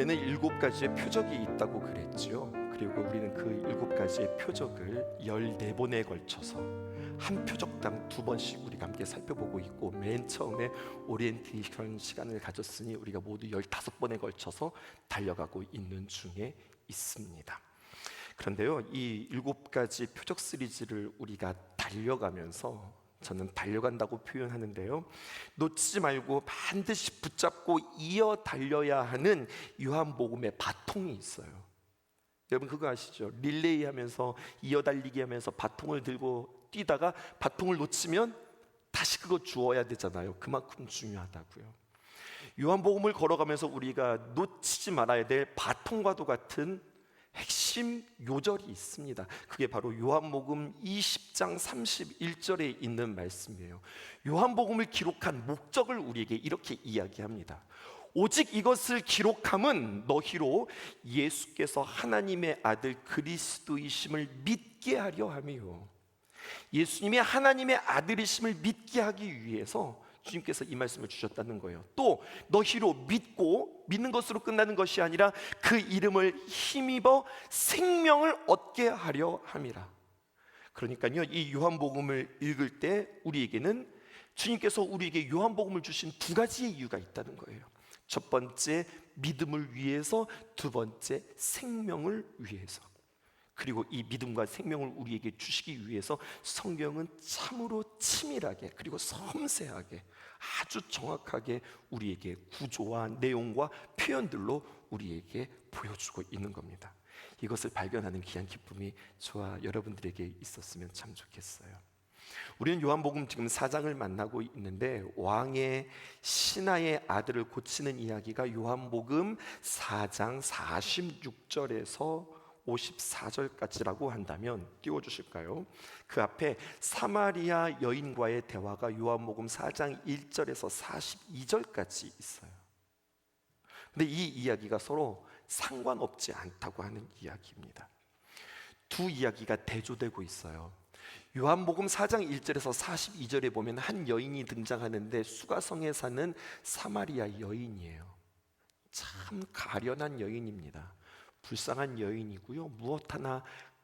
우리는 7가지의 표적이 있다고 그랬죠. 그리고 우리는 그 7가지의 표적을 14번에 걸쳐서 한 표적당 2번씩 우리가 함께 살펴보고 있고, 맨 처음에 오리엔테이션 시간을 가졌으니 우리가 모두 15번에 걸쳐서 달려가고 있는 중에 있습니다. 그런데요, 이 7가지 표적 시리즈를 우리가 달려가면서, 저는 달려간다고 표현하는데요, 놓치지 말고 반드시 붙잡고 이어 달려야 하는 요한복음의 바통이 있어요. 여러분 그거 아시죠? 릴레이 하면서, 이어 달리기 하면서 바통을 들고 뛰다가 바통을 놓치면 다시 그거 주워야 되잖아요. 그만큼 중요하다고요. 요한복음을 걸어가면서 우리가 놓치지 말아야 될 바통과도 같은 핵심 요절이 있습니다. 그게 바로 요한복음 20장 31절에 있는 말씀이에요. 요한복음을 기록한 목적을 우리에게 이렇게 이야기합니다. 오직 이것을 기록함은 너희로 예수께서 하나님의 아들 그리스도이심을 믿게 하려 함이요. 예수님이 하나님의 아들이심을 믿게 하기 위해서 주님께서 이 말씀을 주셨다는 거예요. 또 너희로 믿고, 믿는 것으로 끝나는 것이 아니라 그 이름을 힘입어 생명을 얻게 하려 함이라. 그러니까요, 이 요한복음을 읽을 때 우리에게는 주님께서 우리에게 요한복음을 주신 2가지의 이유가 있다는 거예요. 첫 번째, 믿음을 위해서. 두 번째, 생명을 위해서. 그리고 이 믿음과 생명을 우리에게 주시기 위해서 성경은 참으로 치밀하게, 그리고 섬세하게, 아주 정확하게 우리에게 구조와 내용과 표현들로 우리에게 보여주고 있는 겁니다. 이것을 발견하는 귀한 기쁨이 저와 여러분들에게 있었으면 참 좋겠어요. 우리는 요한복음 지금 4장을 만나고 있는데, 왕의 신하의 아들을 고치는 이야기가 요한복음 4장 46절에서 54절까지라고 한다면 띄워주실까요? 그 앞에 사마리아 여인과의 대화가 요한복음 4장 1절에서 42절까지 있어요. 근데 이 이야기가 서로 상관없지 않다고 하는 이야기입니다. 두 이야기가 대조되고 있어요. 요한복음 4장 1절에서 42절에 보면 한 여인이 등장하는데, 수가성에 사는 사마리아 여인이에요. 참 가련한 여인입니다. 불쌍한 여인이고요, 무엇 하나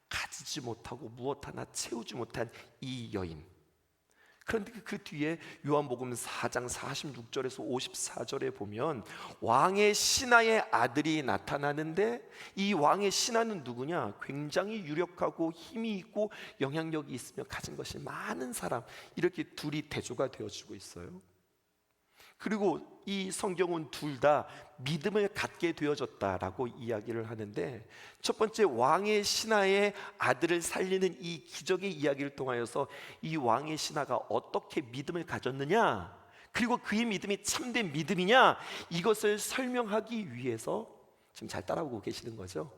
가지지 못하고 무엇 하나 채우지 못한 이 여인. 그런데 그 뒤에 요한복음 4장 46절에서 54절에 보면 왕의 신하의 아들이 나타나는데, 이 왕의 신하는 누구냐? 굉장히 유력하고 힘이 있고 영향력이 있으며 가진 것이 많은 사람, 이렇게 둘이 대조가 되어지고 있어요. 그리고 이 성경은 둘 다 믿음을 갖게 되어졌다라고 이야기를 하는데, 첫 번째 왕의 신하의 아들을 살리는 이 기적의 이야기를 통하여서 이 왕의 신하가 어떻게 믿음을 가졌느냐, 그리고 그의 믿음이 참된 믿음이냐, 이것을 설명하기 위해서, 지금 잘 따라오고 계시는 거죠?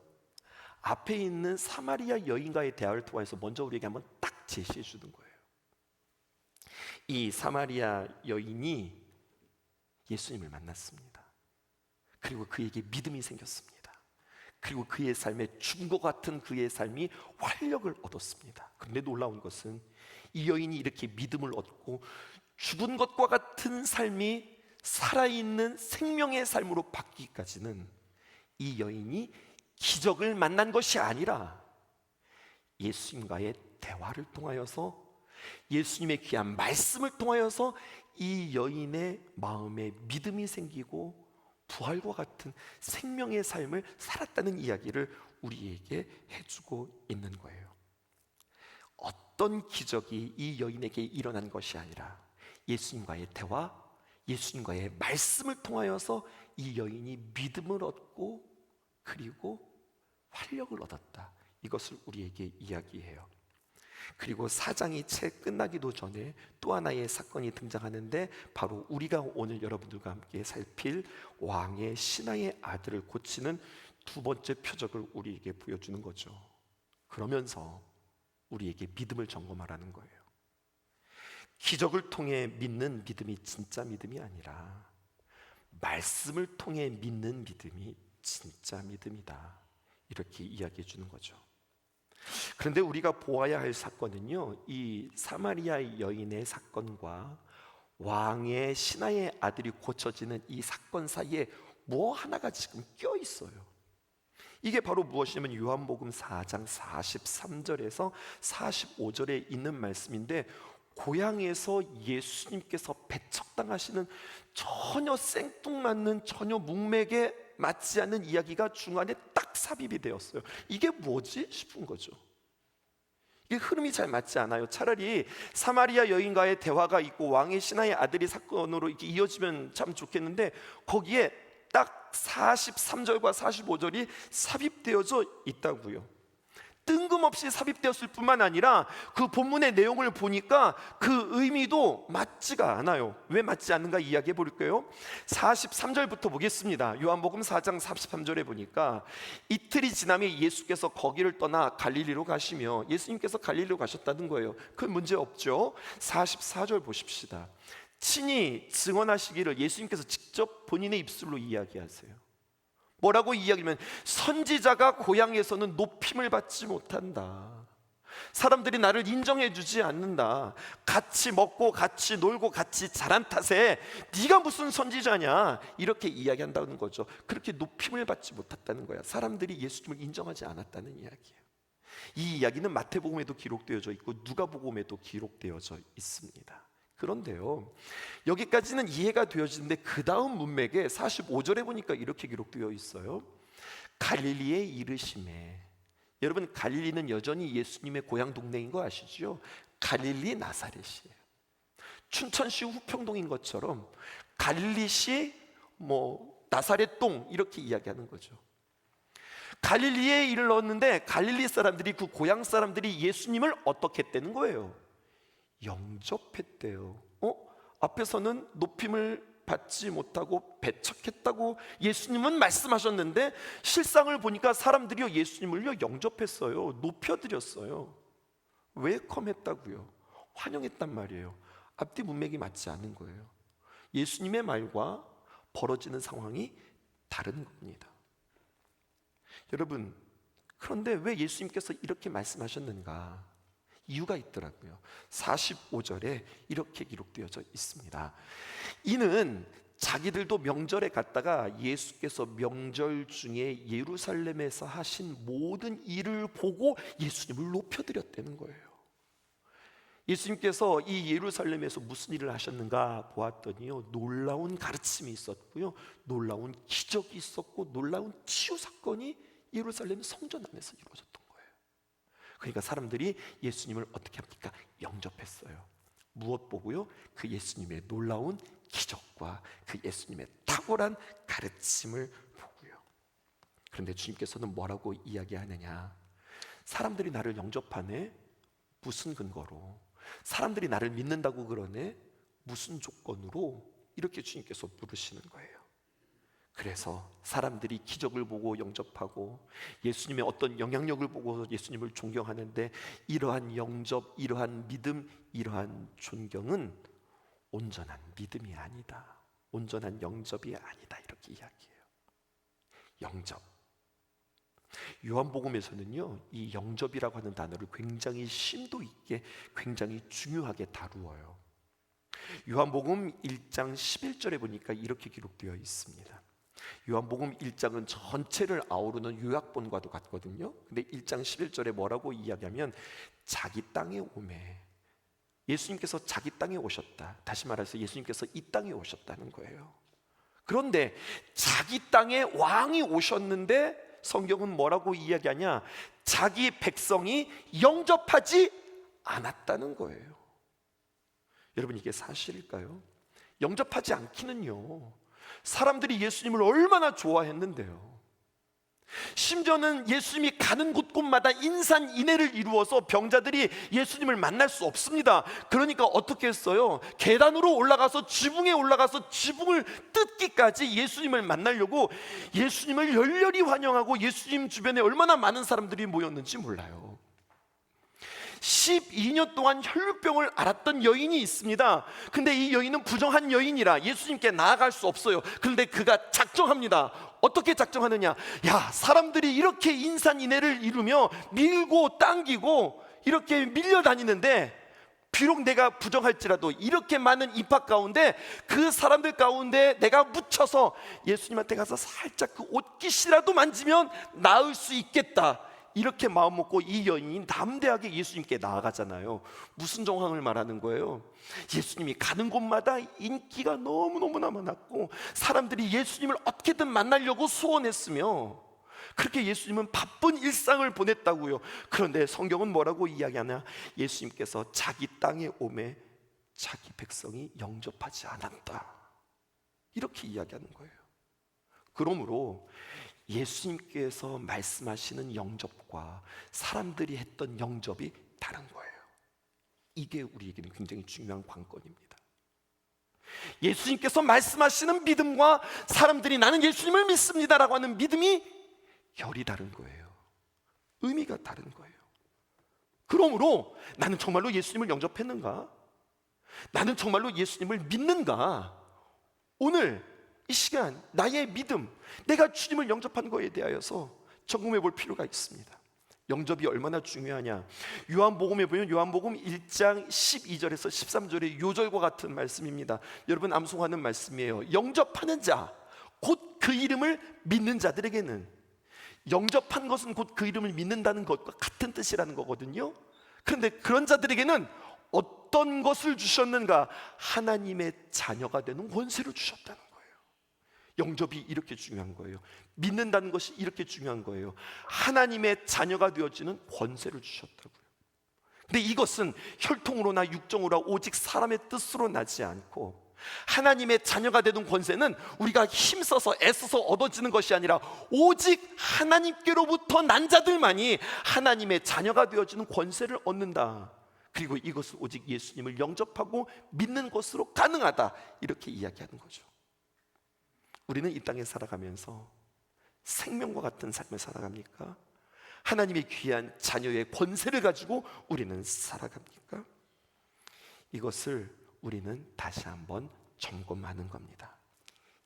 앞에 있는 사마리아 여인과의 대화를 통해서 먼저 우리에게 한번 딱 제시해 주는 거예요. 이 사마리아 여인이 예수님을 만났습니다. 그리고 그에게 믿음이 생겼습니다. 그리고 그의 삶에 죽은 것 같은 그의 삶이 활력을 얻었습니다. 그런데 놀라운 것은 이 여인이 이렇게 믿음을 얻고 죽은 것과 같은 삶이 살아있는 생명의 삶으로 바뀌기까지는 이 여인이 기적을 만난 것이 아니라 예수님과의 대화를 통하여서, 예수님의 귀한 말씀을 통하여서 이 여인의 마음에 믿음이 생기고 부활과 같은 생명의 삶을 살았다는 이야기를 우리에게 해주고 있는 거예요. 어떤 기적이 이 여인에게 일어난 것이 아니라 예수님과의 대화, 예수님과의 말씀을 통하여서 이 여인이 믿음을 얻고 그리고 활력을 얻었다, 이것을 우리에게 이야기해요. 그리고 4장이 채 끝나기도 전에 또 하나의 사건이 등장하는데, 바로 우리가 오늘 여러분들과 함께 살필 왕의 신하의 아들을 고치는 2번째 표적을 우리에게 보여주는 거죠. 그러면서 우리에게 믿음을 점검하라는 거예요. 기적을 통해 믿는 믿음이 진짜 믿음이 아니라 말씀을 통해 믿는 믿음이 진짜 믿음이다, 이렇게 이야기해 주는 거죠. 그런데 우리가 보아야 할 사건은요, 이 사마리아 여인의 사건과 왕의 신하의 아들이 고쳐지는 이 사건 사이에 뭐 하나가 지금 껴 있어요. 이게 바로 무엇이냐면 요한복음 4장 43절에서 45절에 있는 말씀인데, 고향에서 예수님께서 배척당하시는 전혀 생뚱맞는, 전혀 문맥에 맞지 않는 이야기가 중간에 딱 삽입이 되었어요. 이게 뭐지 싶은 거죠. 이게 흐름이 잘 맞지 않아요. 차라리 사마리아 여인과의 대화가 있고 왕의 신하의 아들이 사건으로 이렇게 이어지면 참 좋겠는데, 거기에 딱 43절과 45절이 삽입되어져 있다고요. 뜬금없이 삽입되었을 뿐만 아니라 그 본문의 내용을 보니까 그 의미도 맞지가 않아요. 왜 맞지 않는가 이야기해 볼까요? 43절부터 보겠습니다. 요한복음 4장 43절에 보니까 이틀이 지나면 예수께서 거기를 떠나 갈릴리로 가시며, 예수님께서 갈릴리로 가셨다는 거예요. 그 문제 없죠. 44절 보십시다. 친히 증언하시기를, 예수님께서 직접 본인의 입술로 이야기하세요. 뭐라고 이야기하면, 선지자가 고향에서는 높임을 받지 못한다. 사람들이 나를 인정해 주지 않는다. 같이 먹고 같이 놀고 같이 자란 탓에 네가 무슨 선지자냐, 이렇게 이야기한다는 거죠. 그렇게 높임을 받지 못했다는 거야. 사람들이 예수님을 인정하지 않았다는 이야기예요. 이 이야기는 마태복음에도 기록되어져 있고 누가복음에도 기록되어져 있습니다. 그런데요, 여기까지는 이해가 되어지는데 그 다음 문맥에 45절에 보니까 이렇게 기록되어 있어요. 갈릴리에 이르심에. 여러분, 갈릴리는 여전히 예수님의 고향 동네인 거 아시죠? 갈릴리 나사렛이에요. 춘천시 후평동인 것처럼 갈릴리시 나사렛 동, 이렇게 이야기하는 거죠. 갈릴리에 이르렀는데 갈릴리 사람들이, 그 고향 사람들이 예수님을 어떻게 했다는 거예요? 영접했대요. 앞에서는 높임을 받지 못하고 배척했다고 예수님은 말씀하셨는데, 실상을 보니까 사람들이 예수님을요 영접했어요. 높여드렸어요. 웰컴했다고요. 환영했단 말이에요. 앞뒤 문맥이 맞지 않는 거예요. 예수님의 말과 벌어지는 상황이 다른 겁니다. 여러분, 그런데 왜 예수님께서 이렇게 말씀하셨는가? 이유가 있더라고요. 45절에 이렇게 기록되어져 있습니다. 이는 자기들도 명절에 갔다가 예수께서 명절 중에 예루살렘에서 하신 모든 일을 보고 예수님을 높여드렸다는 거예요. 예수님께서 이 예루살렘에서 무슨 일을 하셨는가 보았더니요, 놀라운 가르침이 있었고요, 놀라운 기적이 있었고, 놀라운 치유 사건이 예루살렘 성전 안에서 이루어졌던 거예요. 그러니까 사람들이 예수님을 어떻게 합니까? 영접했어요. 무엇 보고요? 그 예수님의 놀라운 기적과 그 예수님의 탁월한 가르침을 보고요. 그런데 주님께서는 뭐라고 이야기하느냐? 사람들이 나를 영접하네? 무슨 근거로? 사람들이 나를 믿는다고 그러네? 무슨 조건으로? 이렇게 주님께서 물으시는 거예요. 그래서 사람들이 기적을 보고 영접하고 예수님의 어떤 영향력을 보고 예수님을 존경하는데, 이러한 영접, 이러한 믿음, 이러한 존경은 온전한 믿음이 아니다, 온전한 영접이 아니다, 이렇게 이야기해요. 영접. 요한복음에서는요, 이 영접이라고 하는 단어를 굉장히 심도 있게, 굉장히 중요하게 다루어요. 요한복음 1장 11절에 보니까 이렇게 기록되어 있습니다. 요한복음 1장은 전체를 아우르는 요약본과도 같거든요. 근데 1장 11절에 뭐라고 이야기하면, 자기 땅에 오매. 예수님께서 자기 땅에 오셨다. 다시 말해서 예수님께서 이 땅에 오셨다는 거예요. 그런데 자기 땅에 왕이 오셨는데 성경은 뭐라고 이야기하냐? 자기 백성이 영접하지 않았다는 거예요. 여러분, 이게 사실일까요? 영접하지 않기는요, 사람들이 예수님을 얼마나 좋아했는데요. 심지어는 예수님이 가는 곳곳마다 인산인해를 이루어서 병자들이 예수님을 만날 수 없습니다. 그러니까 어떻게 했어요? 계단으로 올라가서 지붕에 올라가서 지붕을 뜯기까지 예수님을 만나려고 예수님을 열렬히 환영하고, 예수님 주변에 얼마나 많은 사람들이 모였는지 몰라요. 12년 동안 혈루병을 앓았던 여인이 있습니다. 근데 이 여인은 부정한 여인이라 예수님께 나아갈 수 없어요. 그런데 그가 작정합니다. 어떻게 작정하느냐? 야, 사람들이 이렇게 인산인해를 이루며 밀고 당기고 이렇게 밀려다니는데 비록 내가 부정할지라도 이렇게 많은 입학 가운데 그 사람들 가운데 내가 묻혀서 예수님한테 가서 살짝 그 옷깃이라도 만지면 나을 수 있겠다, 이렇게 마음 먹고 이 여인이 담대하게 예수님께 나아가잖아요. 무슨 정황을 말하는 거예요? 예수님이 가는 곳마다 인기가 너무너무나 많았고 사람들이 예수님을 어떻게든 만나려고 소원했으며 그렇게 예수님은 바쁜 일상을 보냈다고요. 그런데 성경은 뭐라고 이야기하냐? 예수님께서 자기 땅에 오매 자기 백성이 영접하지 않았다, 이렇게 이야기하는 거예요. 그러므로 예수님께서 말씀하시는 영접과 사람들이 했던 영접이 다른 거예요. 이게 우리에게는 굉장히 중요한 관건입니다. 예수님께서 말씀하시는 믿음과 사람들이 나는 예수님을 믿습니다라고 하는 믿음이 결이 다른 거예요. 의미가 다른 거예요. 그러므로 나는 정말로 예수님을 영접했는가? 나는 정말로 예수님을 믿는가? 오늘 이 시간 나의 믿음, 내가 주님을 영접한 거에 대하여서 점검해 볼 필요가 있습니다. 영접이 얼마나 중요하냐? 요한복음에 보면 요한복음 1장 12절에서 13절의 요절과 같은 말씀입니다. 여러분 암송하는 말씀이에요. 영접하는 자, 곧 그 이름을 믿는 자들에게는, 영접한 것은 곧 그 이름을 믿는다는 것과 같은 뜻이라는 거거든요. 그런데 그런 자들에게는 어떤 것을 주셨는가? 하나님의 자녀가 되는 권세를 주셨다는 거예요. 영접이 이렇게 중요한 거예요. 믿는다는 것이 이렇게 중요한 거예요. 하나님의 자녀가 되어지는 권세를 주셨다고요. 근데 이것은 혈통으로나 육정으로 오직 사람의 뜻으로 나지 않고, 하나님의 자녀가 되는 권세는 우리가 힘써서 애써서 얻어지는 것이 아니라 오직 하나님께로부터 난 자들만이 하나님의 자녀가 되어지는 권세를 얻는다. 그리고 이것은 오직 예수님을 영접하고 믿는 것으로 가능하다, 이렇게 이야기하는 거죠. 우리는 이 땅에 살아가면서 생명과 같은 삶을 살아갑니까? 하나님의 귀한 자녀의 권세를 가지고 우리는 살아갑니까? 이것을 우리는 다시 한번 점검하는 겁니다.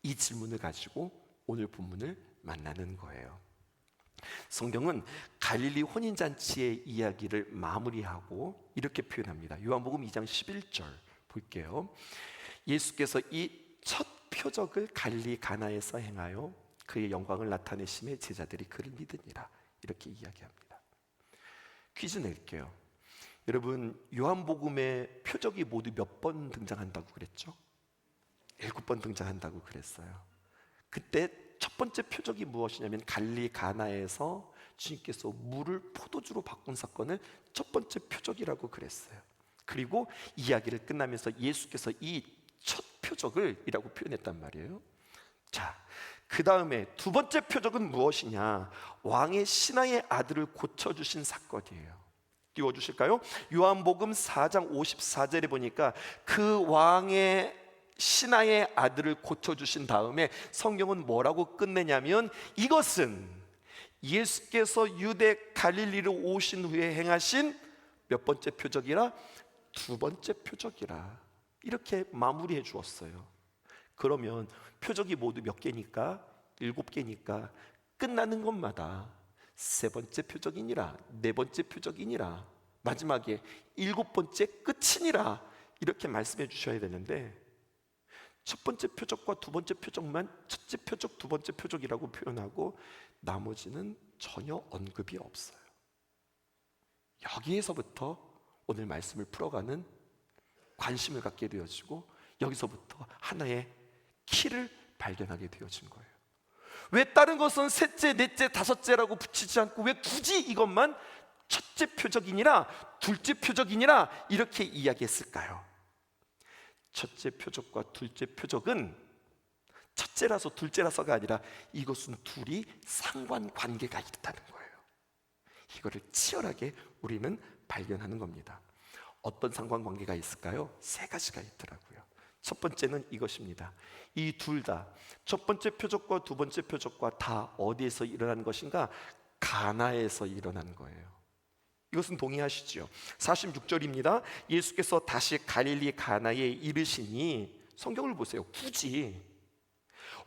이 질문을 가지고 오늘 본문을 만나는 거예요. 성경은 갈릴리 혼인잔치의 이야기를 마무리하고 이렇게 표현합니다. 요한복음 2장 11절 볼게요. 예수께서 이 첫 표적을 갈릴리 가나에서 행하여 그의 영광을 나타내심에 제자들이 그를 믿으니라, 이렇게 이야기합니다. 퀴즈 낼게요. 여러분 요한복음의 표적이 모두 몇 번 등장한다고 그랬죠? 7번 등장한다고 그랬어요. 그때 첫 번째 표적이 무엇이냐면 갈릴리 가나에서 주님께서 물을 포도주로 바꾼 사건을 첫 번째 표적이라고 그랬어요. 그리고 이야기를 끝나면서 예수께서 이 첫 표적을 이라고 표현했단 말이에요. 자, 그 다음에 두 번째 표적은 무엇이냐? 왕의 신하의 아들을 고쳐주신 사건이에요. 띄워주실까요? 요한복음 4장 54절에 보니까 그 왕의 신하의 아들을 고쳐주신 다음에 성경은 뭐라고 끝내냐면, 이것은 예수께서 유대 갈릴리로 오신 후에 행하신 몇 번째 표적이라? 두 번째 표적이라, 이렇게 마무리해 주었어요. 그러면 표적이 모두 몇 개니까? 7개니까 끝나는 것마다 세 번째 표적이니라, 네 번째 표적이니라, 마지막에 7번째 끝이니라, 이렇게 말씀해 주셔야 되는데 첫 번째 표적과 두 번째 표적만 첫째 표적, 두 번째 표적이라고 표현하고 나머지는 전혀 언급이 없어요. 여기에서부터 오늘 말씀을 풀어가는 관심을 갖게 되어지고 여기서부터 하나의 키를 발견하게 되어진 거예요. 왜 다른 것은 셋째, 넷째, 다섯째라고 붙이지 않고 왜 굳이 이것만 첫째 표적이니라, 둘째 표적이니라 이렇게 이야기했을까요? 첫째 표적과 둘째 표적은 첫째라서 둘째라서가 아니라 이것은 둘이 상관관계가 있다는 거예요. 이거를 치열하게 우리는 발견하는 겁니다. 어떤 상관관계가 있을까요? 세 가지가 있더라고요. 첫 번째는 이것입니다. 이 둘 다 첫 번째 표적과 두 번째 표적과 다 어디에서 일어난 것인가? 가나에서 일어난 거예요. 이것은 동의하시죠? 46절입니다. 예수께서 다시 갈릴리 가나에 이르시니, 성경을 보세요. 굳이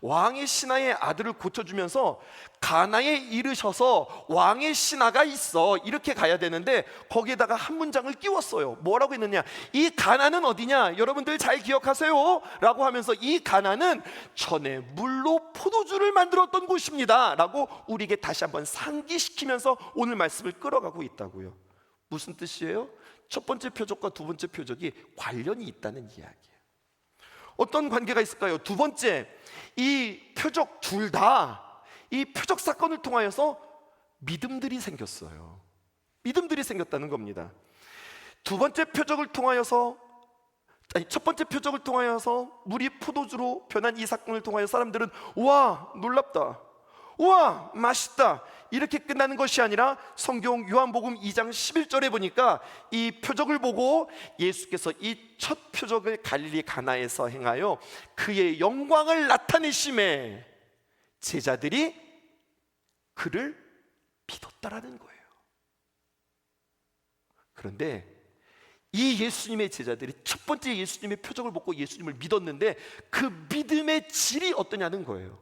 왕의 신하의 아들을 고쳐주면서 가나에 이르셔서 왕의 신하가 있어, 이렇게 가야 되는데 거기에다가 한 문장을 끼웠어요. 뭐라고 했느냐, 이 가나는 어디냐, 여러분들 잘 기억하세요 라고 하면서 이 가나는 전에 물로 포도주를 만들었던 곳입니다 라고 우리에게 다시 한번 상기시키면서 오늘 말씀을 끌어가고 있다고요. 무슨 뜻이에요? 첫 번째 표적과 두 번째 표적이 관련이 있다는 이야기예요. 어떤 관계가 있을까요? 두 번째, 이 표적 둘 다 이 표적 사건을 통하여서 믿음들이 생겼어요. 믿음들이 생겼다는 겁니다. 두 번째 표적을 통하여서, 첫 번째 표적을 통하여서 물이 포도주로 변한 이 사건을 통하여 사람들은 와 놀랍다, 와 맛있다, 이렇게 끝나는 것이 아니라 성경 요한복음 2장 11절에 보니까 이 표적을 보고 예수께서 이 첫 표적을 갈릴리 가나에서 행하여 그의 영광을 나타내심에 제자들이 그를 믿었다라는 거예요. 그런데 이 예수님의 제자들이 첫 번째 예수님의 표적을 보고 예수님을 믿었는데 그 믿음의 질이 어떠냐는 거예요.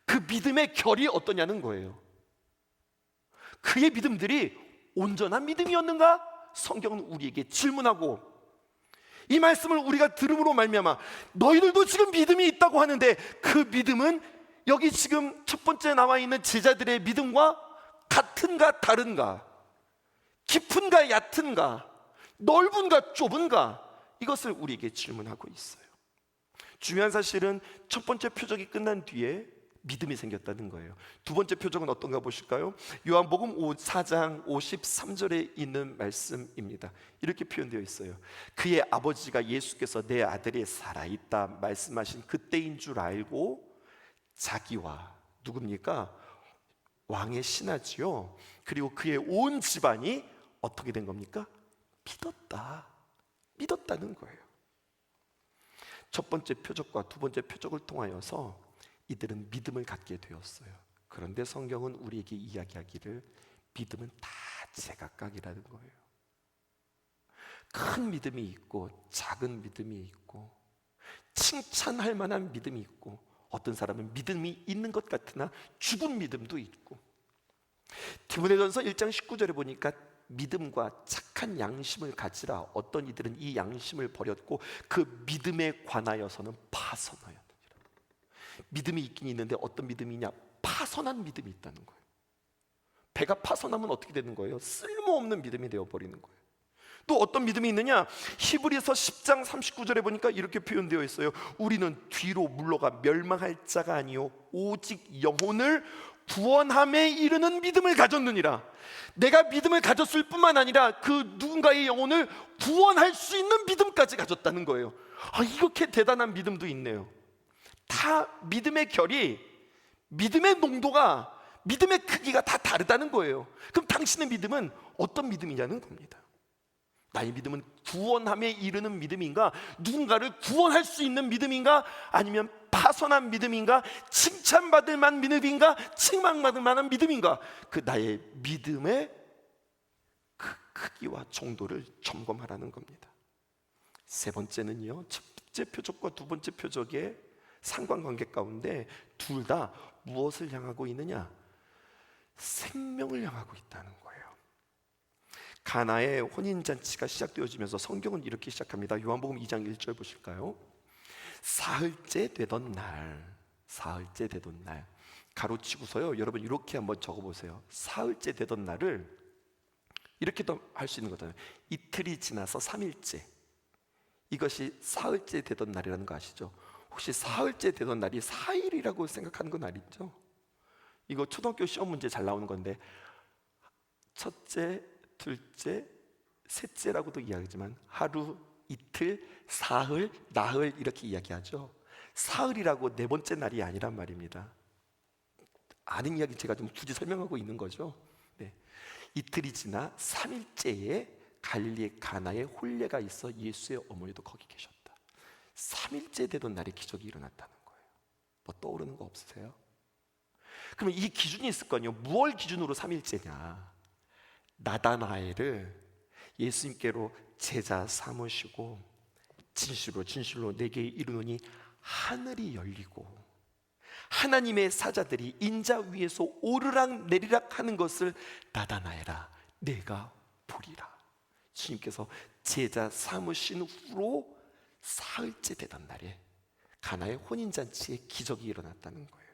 그 믿음의 결이 어떠냐는 거예요. 그의 믿음들이 온전한 믿음이었는가? 성경은 우리에게 질문하고, 이 말씀을 우리가 들음으로 말미암아 너희들도 지금 믿음이 있다고 하는데 그 믿음은 여기 지금 첫 번째 나와 있는 제자들의 믿음과 같은가 다른가? 깊은가 얕은가? 넓은가 좁은가? 이것을 우리에게 질문하고 있어요. 중요한 사실은 첫 번째 표적이 끝난 뒤에 믿음이 생겼다는 거예요. 두 번째 표적은 어떤가 보실까요? 요한복음 4장 53절에 있는 말씀입니다. 이렇게 표현되어 있어요. 그의 아버지가 예수께서 내 아들이 살아있다 말씀하신 그때인 줄 알고 자기와, 누굽니까? 왕의 신하지요. 그리고 그의 온 집안이 어떻게 된 겁니까? 믿었다는 거예요. 첫 번째 표적과 두 번째 표적을 통하여서 이들은 믿음을 갖게 되었어요. 그런데 성경은 우리에게 이야기하기를 믿음은 다 제각각이라는 거예요. 큰 믿음이 있고 작은 믿음이 있고 칭찬할 만한 믿음이 있고 어떤 사람은 믿음이 있는 것 같으나 죽은 믿음도 있고, 디모데전서 1장 19절에 보니까 믿음과 착한 양심을 가지라. 어떤 이들은 이 양심을 버렸고 그 믿음에 관하여서는 파선하였느니라. 믿음이 있긴 있는데 어떤 믿음이냐? 파선한 믿음이 있다는 거예요. 배가 파선하면 어떻게 되는 거예요? 쓸모없는 믿음이 되어버리는 거예요. 또 어떤 믿음이 있느냐? 히브리서 10장 39절에 보니까 이렇게 표현되어 있어요. 우리는 뒤로 물러가 멸망할 자가 아니요 오직 영혼을 구원함에 이르는 믿음을 가졌느니라. 내가 믿음을 가졌을 뿐만 아니라 그 누군가의 영혼을 구원할 수 있는 믿음까지 가졌다는 거예요. 이렇게 대단한 믿음도 있네요. 다 믿음의 결이, 믿음의 농도가, 믿음의 크기가 다 다르다는 거예요. 그럼 당신의 믿음은 어떤 믿음이냐는 겁니다. 나의 믿음은 구원함에 이르는 믿음인가? 누군가를 구원할 수 있는 믿음인가? 아니면 파선한 믿음인가? 칭찬받을 만한 믿음인가? 칭망받을 만한 믿음인가? 그 나의 믿음의 그 크기와 정도를 점검하라는 겁니다. 세 번째는요, 첫 번째 표적과 두 번째 표적의 상관관계 가운데 둘 다 무엇을 향하고 있느냐? 생명을 향하고 있다는 거예요. 가나의 혼인잔치가 시작되어지면서 성경은 이렇게 시작합니다. 요한복음 2장 1절 보실까요? 사흘째 되던 날, 사흘째 되던 날, 가로치고서요, 여러분 이렇게 한번 적어보세요. 사흘째 되던 날을 이렇게도 할 수 있는 거잖아요. 이틀이 지나서 3일째, 이것이 사흘째 되던 날이라는 거 아시죠? 혹시 사흘째 되던 날이 4일이라고 생각하는 건 아니죠? 이거 초등학교 시험 문제 잘 나오는 건데, 첫째, 둘째, 셋째라고도 이야기하지만 하루, 이틀, 사흘, 나흘 이렇게 이야기하죠. 사흘이라고 네 번째 날이 아니란 말입니다. 아는 이야기 제가 좀 굳이 설명하고 있는 거죠. 네. 이틀이 지나 3일째에 갈릴리의 가나에 혼례가 있어 예수의 어머니도 거기 계셨다. 3일째 되던 날에 기적이 일어났다는 거예요. 뭐 떠오르는 거 없으세요? 그러면 이 기준이 있을 거 아니에요. 무엇 기준으로 3일째냐? 나다나엘을 예수님께로 제자 삼으시고 진실로 내게 이르노니 하늘이 열리고 하나님의 사자들이 인자 위에서 오르락 내리락 하는 것을 나타나해라. 내가 보리라. 주님께서 제자 삼으신 후로 사흘째 되던 날에 가나의 혼인잔치에 기적이 일어났다는 거예요.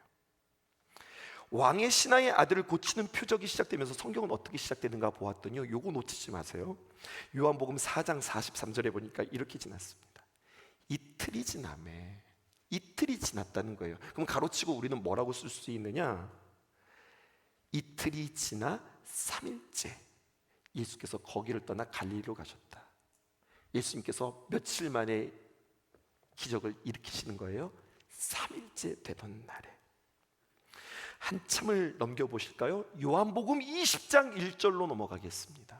왕의 신하의 아들을 고치는 표적이 시작되면서 성경은 어떻게 시작되는가 보았더니요, 요거 놓치지 마세요. 요한복음 4장 43절에 보니까 이렇게 지났습니다. 이틀이 지났다는 거예요. 그럼 가로치고 우리는 뭐라고 쓸 수 있느냐? 이틀이 지나 3일째 예수께서 거기를 떠나 갈릴리로 가셨다. 예수님께서 며칠 만에 기적을 일으키시는 거예요. 3일째 되던 날에. 한참을 넘겨보실까요? 요한복음 20장 1절로 넘어가겠습니다.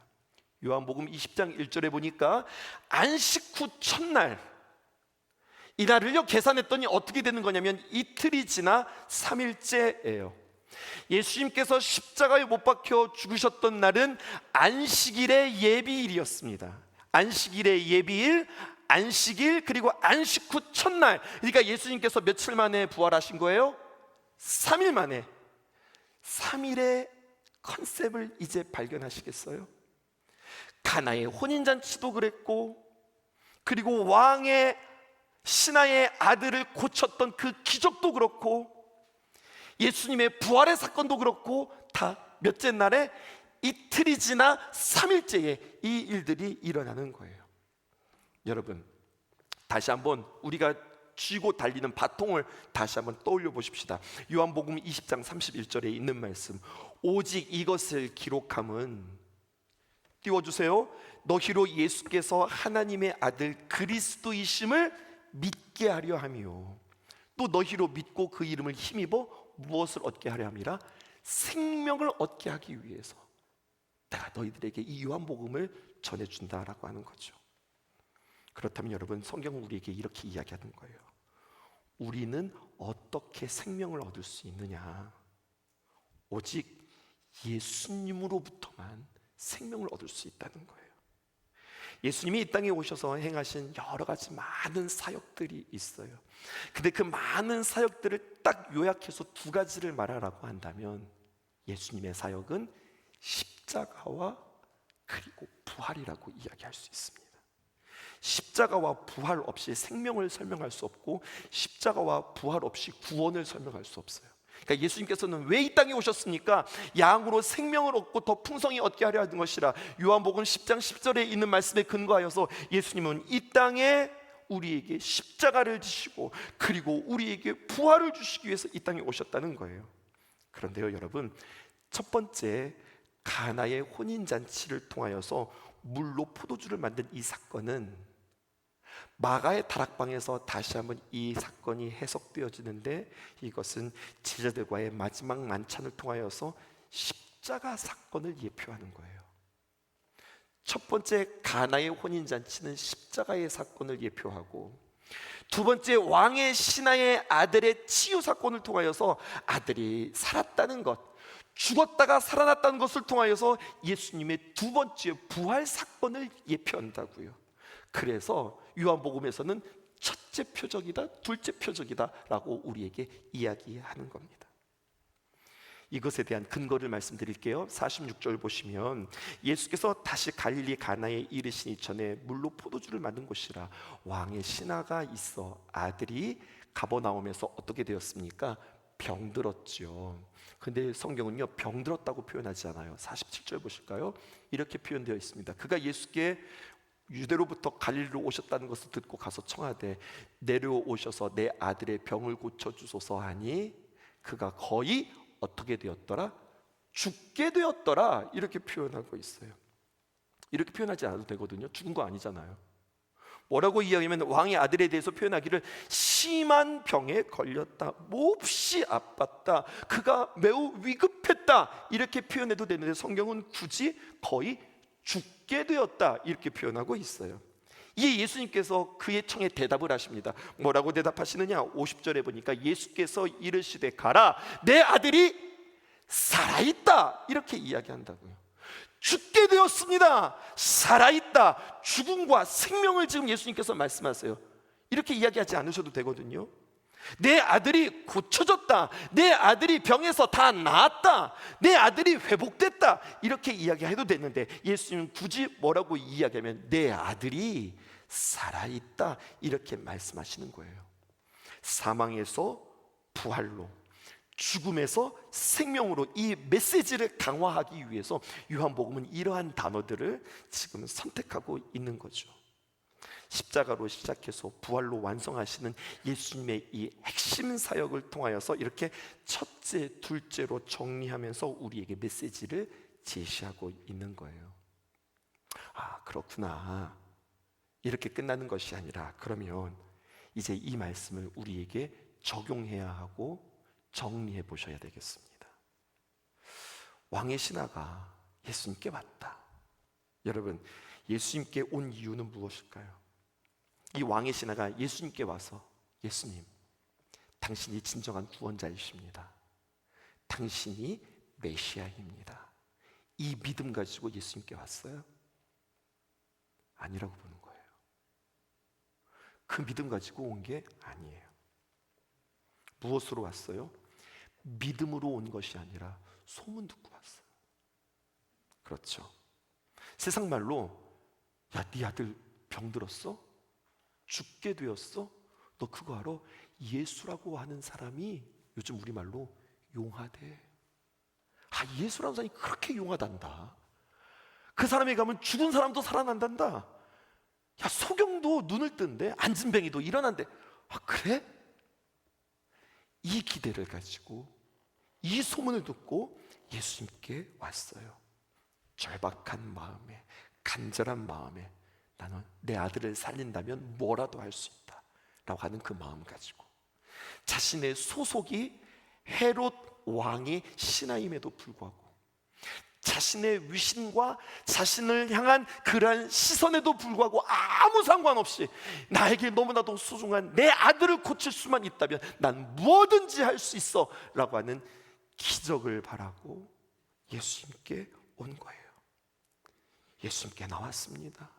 요한복음 20장 1절에 보니까 안식 후 첫날, 이날을요 계산했더니 어떻게 되는 거냐면 이틀이 지나 3일째예요. 예수님께서 십자가에 못 박혀 죽으셨던 날은 안식일의 예비일이었습니다. 안식일의 예비일, 안식일, 그리고 안식 후 첫날. 그러니까 예수님께서 며칠 만에 부활하신 거예요? 3일 만에. 3일의 컨셉을 이제 발견하시겠어요? 가나의 혼인잔치도 그랬고, 그리고 왕의 신하의 아들을 고쳤던 그 기적도 그렇고, 예수님의 부활의 사건도 그렇고, 다 몇째 날에 이틀이 지나 3일째에 이 일들이 일어나는 거예요. 여러분, 다시 한번 우리가 쥐고 달리는 바통을 다시 한번 떠올려 보십시다. 요한복음 20장 31절에 있는 말씀, 오직 이것을 기록함은, 띄워주세요. 너희로 예수께서 하나님의 아들 그리스도이심을 믿게 하려 함이요, 또 너희로 믿고 그 이름을 힘입어 무엇을 얻게 하려 함이라? 생명을 얻게 하기 위해서 내가 너희들에게 이 요한복음을 전해준다라고 하는 거죠. 그렇다면 여러분, 성경은 우리에게 이렇게 이야기하는 거예요. 우리는 어떻게 생명을 얻을 수 있느냐? 오직 예수님으로부터만 생명을 얻을 수 있다는 거예요. 예수님이 이 땅에 오셔서 행하신 여러 가지 많은 사역들이 있어요. 근데 그 많은 사역들을 딱 요약해서 두 가지를 말하라고 한다면, 예수님의 사역은 십자가와 그리고 부활이라고 이야기할 수 있습니다. 십자가와 부활 없이 생명을 설명할 수 없고, 십자가와 부활 없이 구원을 설명할 수 없어요. 그러니까 예수님께서는 왜 이 땅에 오셨습니까? 양으로 생명을 얻고 더 풍성히 얻게 하려 하는 것이라. 요한복음 10장 10절에 있는 말씀에 근거하여서 예수님은 이 땅에 우리에게 십자가를 지시고, 그리고 우리에게 부활을 주시기 위해서 이 땅에 오셨다는 거예요. 그런데요 여러분, 첫 번째 가나의 혼인잔치를 통하여서 물로 포도주를 만든 이 사건은 마가의 다락방에서 다시 한번 이 사건이 해석되어지는데, 이것은 제자들과의 마지막 만찬을 통하여서 십자가 사건을 예표하는 거예요. 첫 번째 가나의 혼인잔치는 십자가의 사건을 예표하고, 두 번째 왕의 신하의 아들의 치유 사건을 통하여서 아들이 살았다는 것, 죽었다가 살아났다는 것을 통하여서 예수님의 두 번째 부활 사건을 예표한다고요. 그래서 요한복음에서는 첫째 표적이다, 둘째 표적이다 라고 우리에게 이야기하는 겁니다. 이것에 대한 근거를 말씀드릴게요. 46절 보시면, 예수께서 다시 갈릴리 가나에 이르시니 전에 물로 포도주를 만든 곳이라 왕의 신하가 있어 아들이 가버나움에서 어떻게 되었습니까? 병들었죠. 근데 성경은요 병들었다고 표현하지 않아요. 47절 보실까요? 이렇게 표현되어 있습니다. 그가 예수께 유대로부터 갈릴리로 오셨다는 것을 듣고 가서 청하되 내려오셔서 내 아들의 병을 고쳐주소서 하니, 그가 거의 어떻게 되었더라? 죽게 되었더라. 이렇게 표현하고 있어요. 이렇게 표현하지 않아도 되거든요. 죽은 거 아니잖아요. 뭐라고 이야기하면, 왕의 아들에 대해서 표현하기를 심한 병에 걸렸다, 몹시 아팠다, 그가 매우 위급했다 이렇게 표현해도 되는데, 성경은 굳이 거의 죽게 되었다 이렇게 표현하고 있어요. 이에 예수님께서 그의 청에 대답을 하십니다. 뭐라고 대답하시느냐? 50절에 보니까 예수께서 이르시되 가라, 내 아들이 살아있다 이렇게 이야기한다고요. 죽게 되었습니다, 살아있다. 죽음과 생명을 지금 예수님께서 말씀하세요. 이렇게 이야기하지 않으셔도 되거든요. 내 아들이 고쳐졌다, 내 아들이 병에서 다 나았다, 내 아들이 회복됐다, 이렇게 이야기해도 됐는데 예수님은 굳이 뭐라고 이야기하면 내 아들이 살아있다 이렇게 말씀하시는 거예요. 사망에서 부활로, 죽음에서 생명으로 이 메시지를 강화하기 위해서 요한복음은 이러한 단어들을 지금 선택하고 있는 거죠. 십자가로 시작해서 부활로 완성하시는 예수님의 이 핵심 사역을 통하여서 이렇게 첫째, 둘째로 정리하면서 우리에게 메시지를 제시하고 있는 거예요. 아, 그렇구나. 이렇게 끝나는 것이 아니라 그러면 이제 이 말씀을 우리에게 적용해야 하고 정리해 보셔야 되겠습니다. 왕의 신하가 예수님께 왔다. 여러분, 예수님께 온 이유는 무엇일까요? 이 왕의 신하가 예수님께 와서 예수님, 당신이 진정한 구원자이십니다. 당신이 메시아입니다. 이 믿음 가지고 예수님께 왔어요? 아니라고 보는 거예요. 그 믿음 가지고 온 게 아니에요. 무엇으로 왔어요? 믿음으로 온 것이 아니라 소문 듣고 왔어요. 그렇죠. 세상 말로 야, 네 아들 병들었어? 죽게 되었어? 너 그거 알아? 예수라고 하는 사람이 요즘 우리말로 용하대. 아, 예수라는 사람이 그렇게 용하단다. 그 사람에 가면 죽은 사람도 살아난단다. 야, 소경도 눈을 뜬대. 안진뱅이도 일어난대. 아, 그래? 이 기대를 가지고 이 소문을 듣고 예수님께 왔어요. 절박한 마음에, 간절한 마음에 나는 내 아들을 살린다면 뭐라도 할 수 있다 라고 하는 그 마음 가지고 자신의 소속이 헤롯 왕의 신하임에도 불구하고 자신의 위신과 자신을 향한 그러한 시선에도 불구하고 아무 상관없이 나에게 너무나도 소중한 내 아들을 고칠 수만 있다면 난 무엇든지 할 수 있어 라고 하는 기적을 바라고 예수님께 온 거예요. 예수님께 나왔습니다.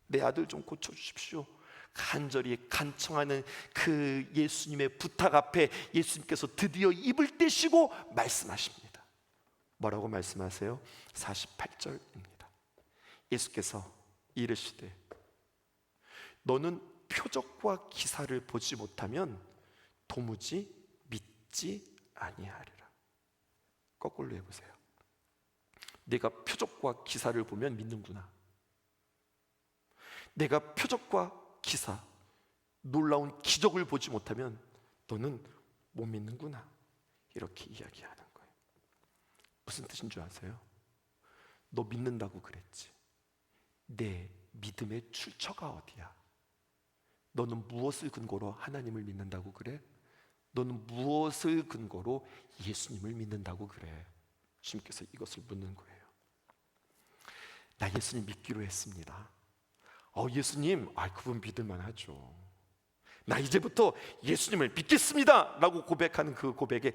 내 아들 좀 고쳐주십시오. 간절히 간청하는 그 예수님의 부탁 앞에 예수님께서 드디어 입을 떼시고 말씀하십니다. 뭐라고 말씀하세요? 48절입니다. 예수께서 이르시되 너는 표적과 기사를 보지 못하면 도무지 믿지 아니하리라. 거꾸로 해보세요. 내가 표적과 기사를 보면 믿는구나. 내가 표적과 기사, 놀라운 기적을 보지 못하면 너는 못 믿는구나. 이렇게 이야기하는 거예요. 무슨 뜻인 줄 아세요? 너 믿는다고 그랬지. 내 믿음의 출처가 어디야? 너는 무엇을 근거로 하나님을 믿는다고 그래? 너는 무엇을 근거로 예수님을 믿는다고 그래? 주님께서 이것을 묻는 거예요. 나 예수님 믿기로 했습니다. 예수님, 그분 믿을만 하죠. 나 이제부터 예수님을 믿겠습니다 라고 고백하는 그 고백에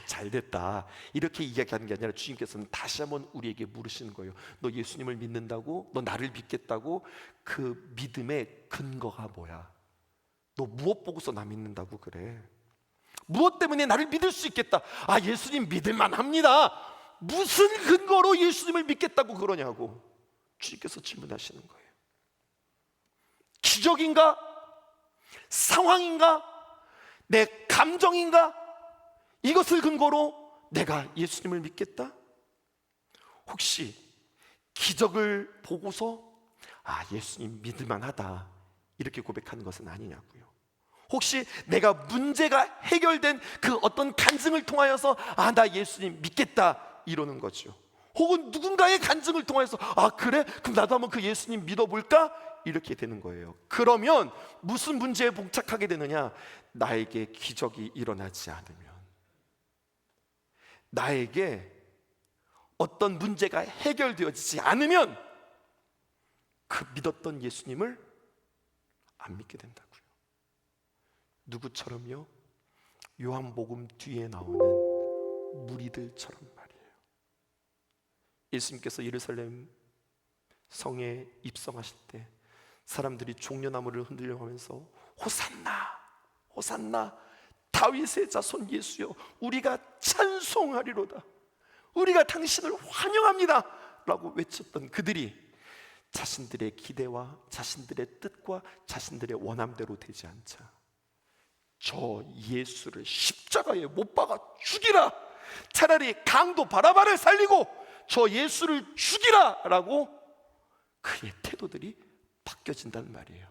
잘됐다 이렇게 이야기하는 게 아니라 주님께서는 다시 한번 우리에게 물으시는 거예요. 너 예수님을 믿는다고? 너 나를 믿겠다고? 그 믿음의 근거가 뭐야? 너 무엇 보고서 나 믿는다고 그래? 무엇 때문에 나를 믿을 수 있겠다? 예수님 믿을만 합니다. 무슨 근거로 예수님을 믿겠다고 그러냐고 주님께서 질문하시는 거예요. 기적인가? 상황인가? 내 감정인가? 이것을 근거로 내가 예수님을 믿겠다? 혹시 기적을 보고서 예수님 믿을만하다 이렇게 고백하는 것은 아니냐고요. 혹시 내가 문제가 해결된 그 어떤 간증을 통하여서 나 예수님 믿겠다 이러는 거죠. 혹은 누군가의 간증을 통해서 그래? 그럼 나도 한번 그 예수님 믿어볼까? 이렇게 되는 거예요. 그러면 무슨 문제에 봉착하게 되느냐? 나에게 기적이 일어나지 않으면, 나에게 어떤 문제가 해결되어지지 않으면 그 믿었던 예수님을 안 믿게 된다고요. 누구처럼요? 요한복음 뒤에 나오는 무리들처럼 말이에요. 예수님께서 예루살렘 성에 입성하실 때 사람들이 종려나무를 흔들려 하면서 호산나 호산나 다윗의 자손 예수여, 우리가 찬송하리로다. 우리가 당신을 환영합니다 라고 외쳤던 그들이 자신들의 기대와 자신들의 뜻과 자신들의 원함대로 되지 않자 저 예수를 십자가에 못 박아 죽이라, 차라리 강도 바라바를 살리고 저 예수를 죽이라 라고 그의 태도들이 바뀌어진다는 말이에요.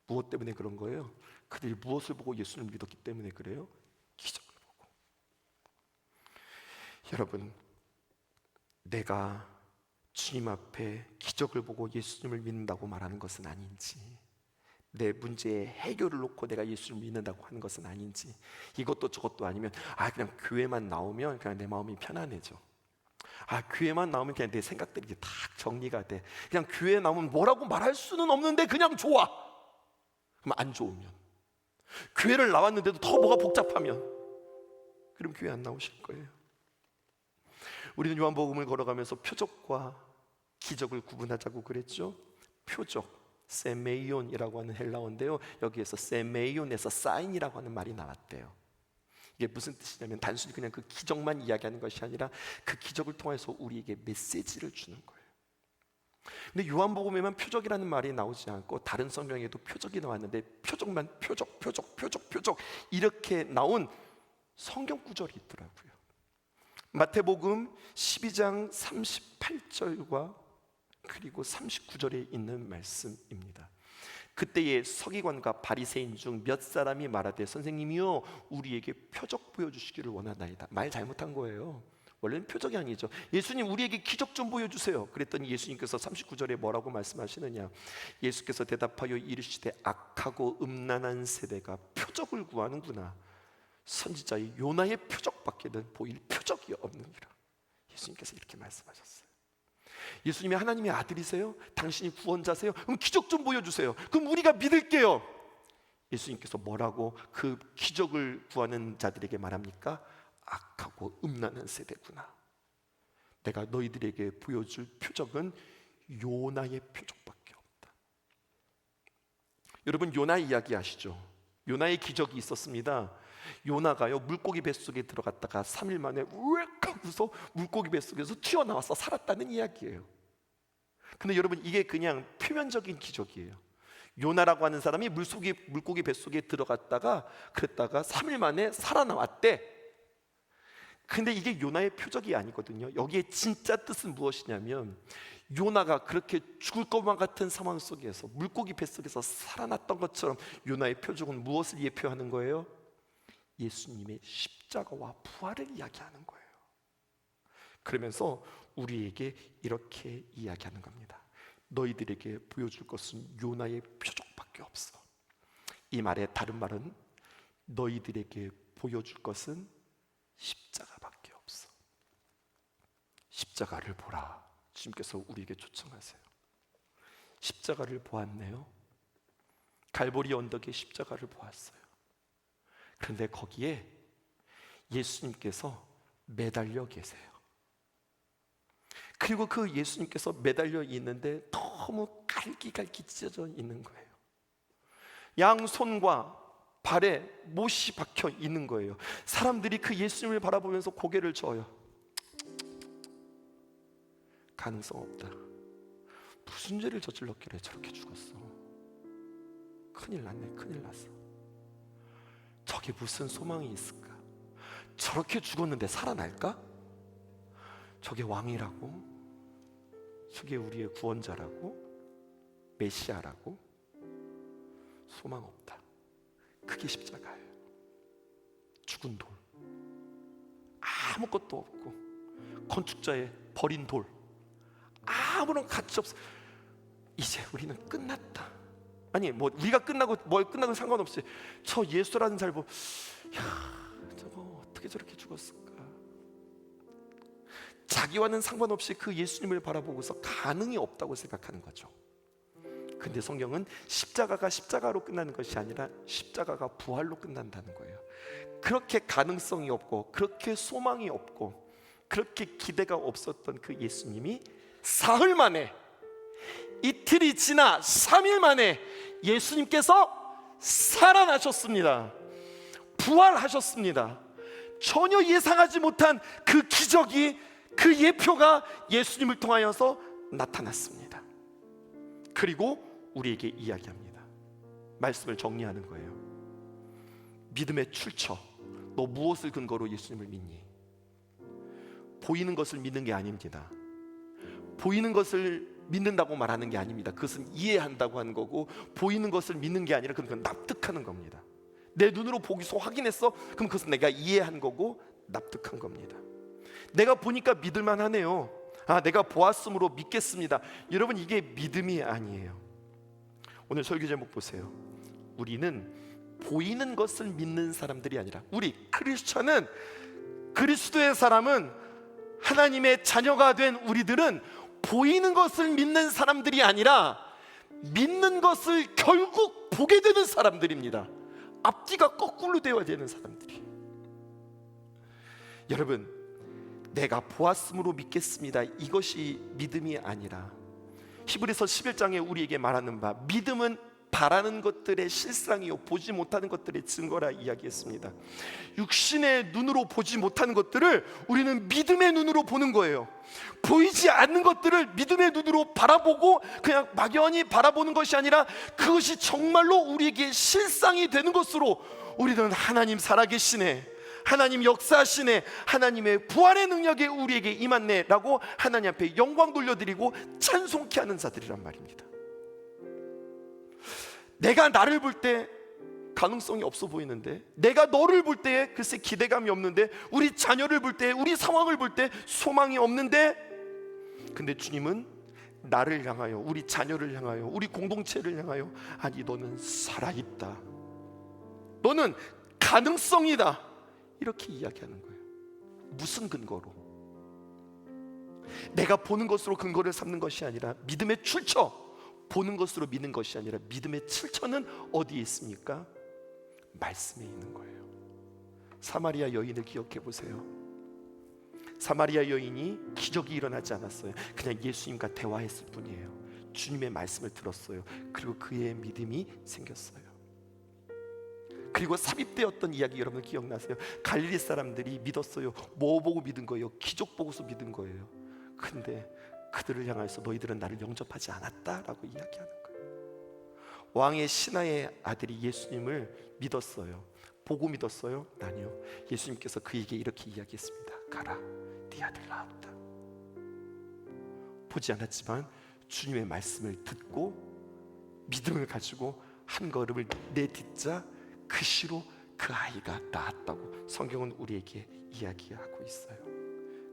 무엇 때문에 그런 거예요? 그들이 무엇을 보고 예수를 믿었기 때문에 그래요? 기적을 보고. 여러분, 내가 주님 앞에 기적을 보고 예수님을 믿는다고 말하는 것은 아닌지, 내 문제의 해결을 놓고 내가 예수를 믿는다고 하는 것은 아닌지, 이것도 저것도 아니면 그냥 교회만 나오면 그냥 내 마음이 편안해져, 교회만 나오면 그냥 내 생각들이 다 정리가 돼, 그냥 교회 나오면 뭐라고 말할 수는 없는데 그냥 좋아. 그럼 안 좋으면, 교회를 나왔는데도 더 뭐가 복잡하면, 그럼 교회 안 나오실 거예요. 우리는 요한복음을 걸어가면서 표적과 기적을 구분하자고 그랬죠. 표적, 세메이온이라고 하는 헬라어인데요, 여기에서 세메이온에서 사인이라고 하는 말이 나왔대요. 이게 무슨 뜻이냐면 단순히 그냥 그 기적만 이야기하는 것이 아니라 그 기적을 통해서 우리에게 메시지를 주는 거예요. 근데 요한복음에만 표적이라는 말이 나오지 않고 다른 성경에도 표적이 나왔는데 표적만 표적 이렇게 나온 성경 구절이 있더라고요. 마태복음 12장 38절과 그리고 39절에 있는 말씀입니다. 그때에 서기관과 바리새인 중 몇 사람이 말하되 선생님이요, 우리에게 표적 보여주시기를 원하나이다. 말 잘못한 거예요. 원래는 표적이 아니죠. 예수님, 우리에게 기적 좀 보여주세요. 그랬더니 예수님께서 39절에 뭐라고 말씀하시느냐, 예수께서 대답하여 이르시되 악하고 음란한 세대가 표적을 구하는구나. 선지자의 요나의 표적밖에는 보일 표적이 없느니라. 예수님께서 이렇게 말씀하셨어요. 예수님이 하나님의 아들이세요? 당신이 구원자세요? 그럼 기적 좀 보여주세요. 그럼 우리가 믿을게요. 예수님께서 뭐라고 그 기적을 구하는 자들에게 말합니까? 악하고 음란한 세대구나. 내가 너희들에게 보여줄 표적은 요나의 표적밖에 없다. 여러분, 요나 이야기 아시죠? 요나의 기적이 있었습니다. 요나가요, 물고기 뱃속에 들어갔다가 3일 만에 우익 하고서 물고기 뱃속에서 튀어나와서 살았다는 이야기예요. 근데 여러분, 이게 그냥 표면적인 기적이에요. 요나라고 하는 사람이 물고기 뱃속에 들어갔다가 그랬다가 3일 만에 살아나왔대. 근데 이게 요나의 표적이 아니거든요. 여기에 진짜 뜻은 무엇이냐면, 요나가 그렇게 죽을 것만 같은 상황 속에서 물고기 뱃속에서 살아났던 것처럼 요나의 표적은 무엇을 예표하는 거예요? 예수님의 십자가와 부활을 이야기하는 거예요. 그러면서 우리에게 이렇게 이야기하는 겁니다. 너희들에게 보여줄 것은 요나의 표적밖에 없어. 이 말의 다른 말은 너희들에게 보여줄 것은 십자가밖에 없어. 십자가를 보라. 주님께서 우리에게 초청하세요. 십자가를 보았네요. 갈보리 언덕에 십자가를 보았어요. 그런데 거기에 예수님께서 매달려 계세요. 그리고 그 예수님께서 매달려 있는데 너무 갈기갈기 찢어져 있는 거예요. 양손과 발에 못이 박혀 있는 거예요. 사람들이 그 예수님을 바라보면서 고개를 저어요. 가능성 없다. 무슨 죄를 저질렀길래 저렇게 죽었어? 큰일 났네, 큰일 났어. 저게 무슨 소망이 있을까? 저렇게 죽었는데 살아날까? 저게 왕이라고? 저게 우리의 구원자라고? 메시아라고? 소망 없다. 그게 십자가예요. 죽은 돌, 아무것도 없고 건축자의 버린 돌, 아무런 가치 없어. 이제 우리는 끝났다. 아니, 뭐 우리가 끝나고 뭘 끝나고 상관없이 저 예수라는 사람을 보고, 야, 저거 어떻게 저렇게 죽었을까? 자기와는 상관없이 그 예수님을 바라보고서 가능이 없다고 생각하는 거죠. 근데 성경은 십자가가 십자가로 끝나는 것이 아니라 십자가가 부활로 끝난다는 거예요. 그렇게 가능성이 없고 그렇게 소망이 없고 그렇게 기대가 없었던 그 예수님이 사흘 만에, 이틀이 지나 3일 만에 예수님께서 살아나셨습니다. 부활하셨습니다. 전혀 예상하지 못한 그 기적이, 그 예표가 예수님을 통하여서 나타났습니다. 그리고 우리에게 이야기합니다. 말씀을 정리하는 거예요. 믿음의 출처, 너 무엇을 근거로 예수님을 믿니? 보이는 것을 믿는 게 아닙니다. 보이는 것을 믿는다고 말하는 게 아닙니다. 그것은 이해한다고 하는 거고, 보이는 것을 믿는 게 아니라 그건 납득하는 겁니다. 내 눈으로 보기서 확인했어? 그럼 그것은 내가 이해한 거고 납득한 겁니다. 내가 보니까 믿을만 하네요. 내가 보았으므로 믿겠습니다. 여러분, 이게 믿음이 아니에요. 오늘 설교 제목 보세요. 우리는 보이는 것을 믿는 사람들이 아니라, 우리 크리스천은, 그리스도의 사람은, 하나님의 자녀가 된 우리들은 보이는 것을 믿는 사람들이 아니라 믿는 것을 결국 보게 되는 사람들입니다. 앞뒤가 거꾸로 되어야 되는 사람들이. 여러분, 내가 보았으므로 믿겠습니다, 이것이 믿음이 아니라, 히브리서 11장에 우리에게 말하는 바, 믿음은 바라는 것들의 실상이요 보지 못하는 것들의 증거라 이야기했습니다. 육신의 눈으로 보지 못하는 것들을 우리는 믿음의 눈으로 보는 거예요. 보이지 않는 것들을 믿음의 눈으로 바라보고 그냥 막연히 바라보는 것이 아니라 그것이 정말로 우리에게 실상이 되는 것으로, 우리는 하나님 살아계시네, 하나님 역사하시네, 하나님의 부활의 능력이 우리에게 임했네 라고 하나님 앞에 영광 돌려드리고 찬송케 하는 자들이란 말입니다. 내가 나를 볼 때 가능성이 없어 보이는데, 내가 너를 볼 때 글쎄 기대감이 없는데, 우리 자녀를 볼 때, 우리 상황을 볼 때 소망이 없는데, 근데 주님은 나를 향하여, 우리 자녀를 향하여, 우리 공동체를 향하여, 아니 너는 살아있다, 너는 가능성이다, 이렇게 이야기하는 거예요. 무슨 근거로? 내가 보는 것으로 근거를 삼는 것이 아니라, 믿음의 출처, 보는 것으로 믿는 것이 아니라 믿음의 출처는 어디에 있습니까? 말씀에 있는 거예요. 사마리아 여인을 기억해 보세요. 사마리아 여인이 기적이 일어나지 않았어요. 그냥 예수님과 대화했을 뿐이에요. 주님의 말씀을 들었어요. 그리고 그의 믿음이 생겼어요. 그리고 삽입되었던 이야기 여러분 기억나세요? 갈릴리 사람들이 믿었어요. 뭐 보고 믿은 거예요? 기적 보고서 믿은 거예요. 근데 그들을 향해서 너희들은 나를 영접하지 않았다라고 이야기하는 거예요. 왕의 신하의 아들이 예수님을 믿었어요. 보고 믿었어요? 아니요. 예수님께서 그에게 이렇게 이야기했습니다. 가라, 네 아들 나았다. 보지 않았지만 주님의 말씀을 듣고 믿음을 가지고 한 걸음을 내딛자 그 시로 그 아이가 나았다고 성경은 우리에게 이야기하고 있어요.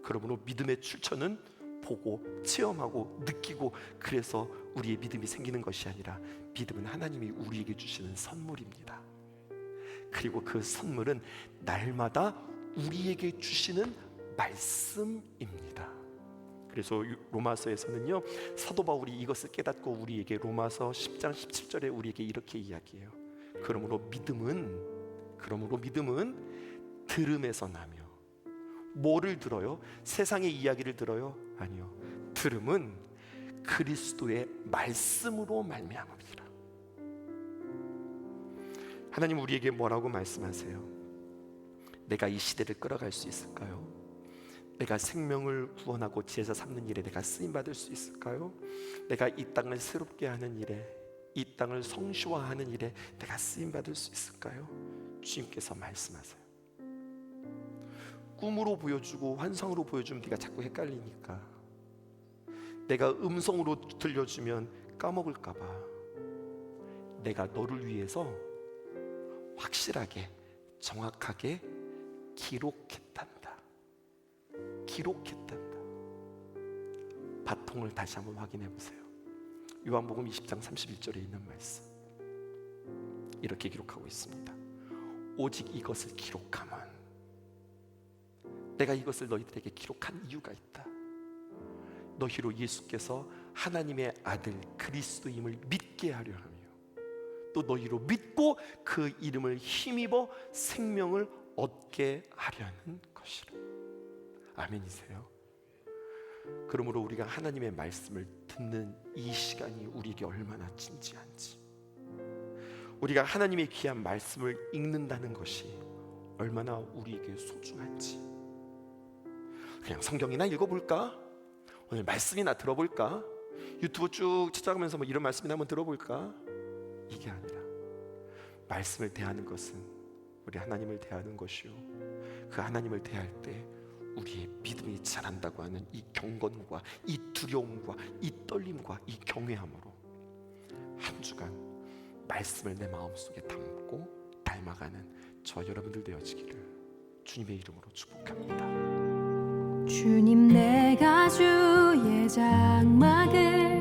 그러므로 믿음의 출처는 보고 체험하고 느끼고, 그래서 우리의 믿음이 생기는 것이 아니라, 믿음은 하나님이 우리에게 주시는 선물입니다. 그리고 그 선물은 날마다 우리에게 주시는 말씀입니다. 그래서 로마서에서는요, 사도 바울이 이것을 깨닫고 우리에게 로마서 10장 17절에 우리에게 이렇게 이야기해요. 그러므로 믿음은 들음에서 나며. 뭐를 들어요? 세상의 이야기를 들어요? 아니요. 들음은 그리스도의 말씀으로 말미암음이라. 하나님 우리에게 뭐라고 말씀하세요? 내가 이 시대를 끌어갈 수 있을까요? 내가 생명을 구원하고 제자 삼는 일에 내가 쓰임받을 수 있을까요? 내가 이 땅을 새롭게 하는 일에, 이 땅을 성시화하는 일에 내가 쓰임받을 수 있을까요? 주님께서 말씀하세요. 꿈으로 보여주고 환상으로 보여주면 네가 자꾸 헷갈리니까, 내가 음성으로 들려주면 까먹을까 봐 내가 너를 위해서 확실하게 정확하게 기록했단다. 기록했단다. 바통을 다시 한번 확인해 보세요. 요한복음 20장 31절에 있는 말씀, 이렇게 기록하고 있습니다. 오직 이것을 기록하면, 내가 이것을 너희들에게 기록한 이유가 있다. 너희로 예수께서 하나님의 아들 그리스도임을 믿게 하려 하며, 또 너희로 믿고 그 이름을 힘입어 생명을 얻게 하려는 것이라. 아멘이세요? 그러므로 우리가 하나님의 말씀을 듣는 이 시간이 우리에게 얼마나 진지한지, 우리가 하나님의 귀한 말씀을 읽는다는 것이 얼마나 우리에게 소중한지. 그냥 성경이나 읽어볼까? 오늘 말씀이나 들어볼까? 유튜브 쭉 찾아가면서 뭐 이런 말씀이나 한번 들어볼까? 이게 아니라 말씀을 대하는 것은 우리 하나님을 대하는 것이요, 그 하나님을 대할 때 우리의 믿음이 자란다고 하는 이 경건과 이 두려움과 이 떨림과 이 경외함으로 한 주간 말씀을 내 마음속에 담고 닮아가는 저 여러분들 되어지기를 주님의 이름으로 축복합니다. 주님, 내가 주의 장막을